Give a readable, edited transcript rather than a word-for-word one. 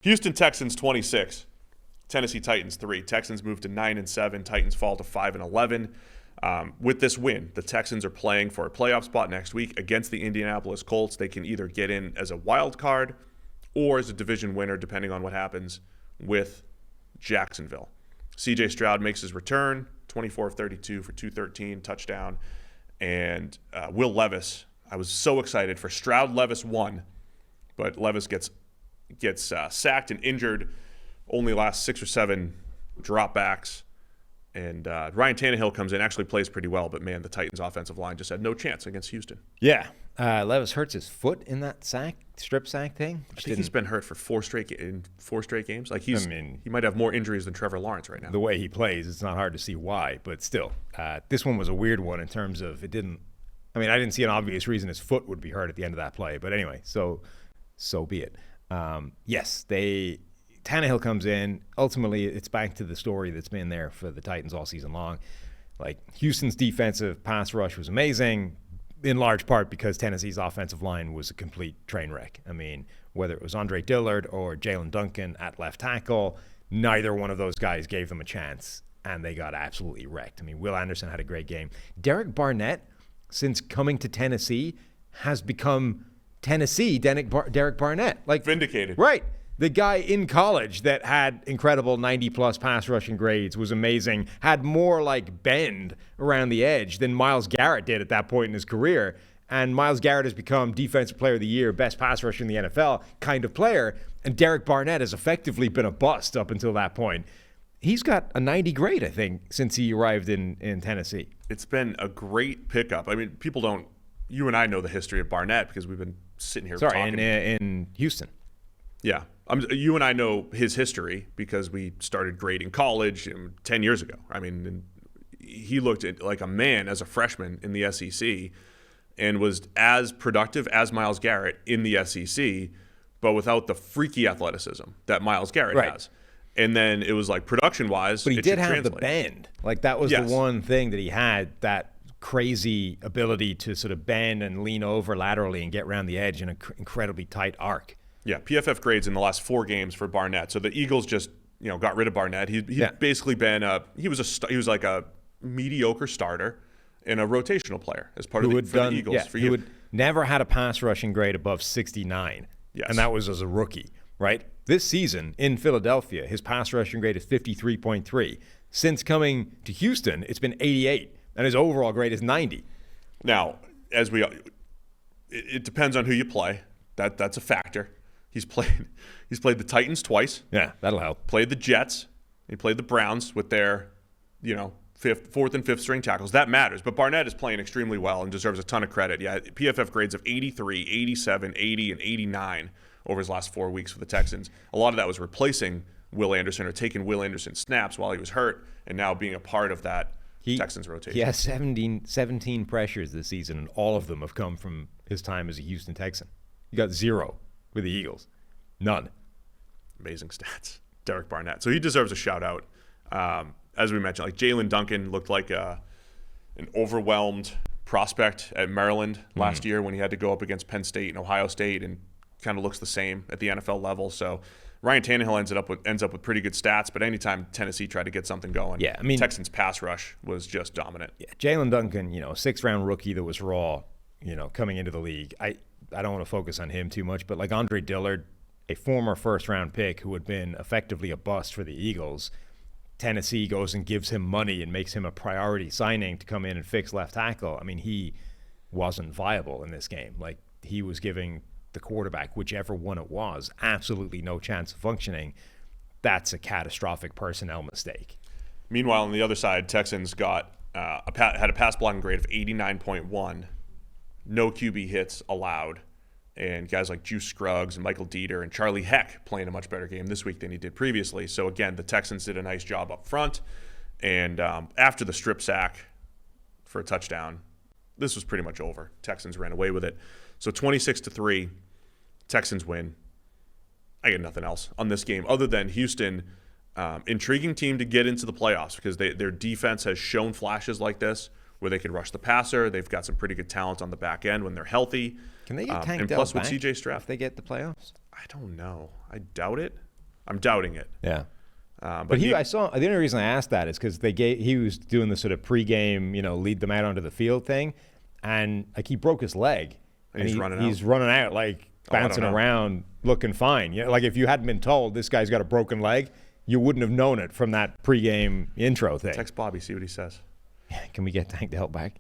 Houston Texans 26, Tennessee Titans 3. Texans move to 9-7. Titans fall to 5-11. With this win, the Texans are playing for a playoff spot next week against the Indianapolis Colts. They can either get in as a wild card or as a division winner, depending on what happens with Jacksonville. C.J. Stroud makes his return, 24 of 32 for 213, touchdown. And Will Levis, I was so excited for Stroud. Levis won, but Levis gets sacked and injured. Only last 6 or 7 dropbacks. And Ryan Tannehill comes in, actually plays pretty well, but man, the Titans' offensive line just had no chance against Houston. Yeah. Levis hurts his foot in that strip sack thing. I think he's been hurt for 4 straight games. Like he might have more injuries than Trevor Lawrence right now. The way he plays, it's not hard to see why, but still, this one was a weird one in terms of I didn't see an obvious reason his foot would be hurt at the end of that play, but anyway, so be it. Yes, Tannehill comes in. Ultimately, it's back to the story that's been there for the Titans all season long. Like, Houston's defensive pass rush was amazing, in large part because Tennessee's offensive line was a complete train wreck. I mean, whether it was Andre Dillard or Jalen Duncan at left tackle, neither one of those guys gave them a chance, and they got absolutely wrecked. I mean, Will Anderson had a great game. Derek Barnett, since coming to Tennessee, has become Tennessee Derek Barnett. Like, vindicated. Right. The guy in college that had incredible 90-plus pass rushing grades, was amazing, had more like bend around the edge than Myles Garrett did at that point in his career. And Myles Garrett has become Defensive Player of the Year, best pass rusher in the NFL kind of player. And Derek Barnett has effectively been a bust up until that point. He's got a 90 grade, I think, since he arrived in Tennessee. It's been a great pickup. I mean, you and I know the history of Barnett because we've been sitting here talking. In Houston. Yeah. You and I know his history because we started grading college 10 years ago. I mean, he looked like a man as a freshman in the SEC and was as productive as Myles Garrett in the SEC, but without the freaky athleticism that Myles Garrett has. And then it was like production-wise, but he did have translate. the bend. Like, that was the one thing that he had, that crazy ability to sort of bend and lean over laterally and get around the edge in an incredibly tight arc. Yeah, PFF grades in the last 4 games for Barnett. So the Eagles just, got rid of Barnett. He's basically been he was like a mediocre starter and a rotational player as part of the Eagles. Yeah, he would never had a pass rushing grade above 69. Yes. And that was as a rookie, right? This season in Philadelphia, his pass rushing grade is 53.3. Since coming to Houston, it's been 88, and his overall grade is 90. Now, it depends on who you play. That's a factor. He's played the Titans twice. Yeah, that'll help. Played the Jets. He played the Browns with their, 4th and 5th string tackles. That matters. But Barnett is playing extremely well and deserves a ton of credit. Yeah, PFF grades of 83, 87, 80, and 89 over his last 4 weeks for the Texans. A lot of that was replacing Will Anderson or taking Will Anderson snaps while he was hurt and now being a part of that Texans rotation. He has 17 pressures this season, and all of them have come from his time as a Houston Texan. He got 0 with the Eagles. None. Amazing stats. Derek Barnett. So he deserves a shout out. As we mentioned, like Jalen Duncan looked like an overwhelmed prospect at Maryland last year when he had to go up against Penn State and Ohio State, and kind of looks the same at the NFL level. So Ryan Tannehill ends up with pretty good stats, but anytime Tennessee tried to get something going, Texans pass rush was just dominant. Yeah, Jalen Duncan, 6th-round rookie that was raw, coming into the league. I don't want to focus on him too much, but like Andre Dillard, a former first-round pick who had been effectively a bust for the Eagles, Tennessee goes and gives him money and makes him a priority signing to come in and fix left tackle. I mean, he wasn't viable in this game. Like, he was giving the quarterback, whichever one it was, absolutely no chance of functioning. That's a catastrophic personnel mistake. Meanwhile, on the other side, Texans got had a pass blocking grade of 89.1. No QB hits allowed, and guys like Juice Scruggs and Michael Dieter and Charlie Heck playing a much better game this week than he did previously. So again, the Texans did a nice job up front, and after the strip sack for a touchdown, this was pretty much over. Texans ran away with it. So 26-3, Texans win. I get nothing else on this game other than Houston, intriguing team to get into the playoffs because their defense has shown flashes like this, where they can rush the passer. They've got some pretty good talent on the back end when they're healthy. Can they get tanked and plus out with back C.J. Stroud, if they get the playoffs? I don't know. I doubt it, I'm doubting it. Yeah. But I saw the only reason I asked that is because he was doing the sort of pregame, lead them out onto the field thing, and like he broke his leg, and he's running out like bouncing around, looking fine. Like if you hadn't been told this guy's got a broken leg, you wouldn't have known it from that pregame intro thing. Text Bobby, see what he says. Can we get Tank to help back?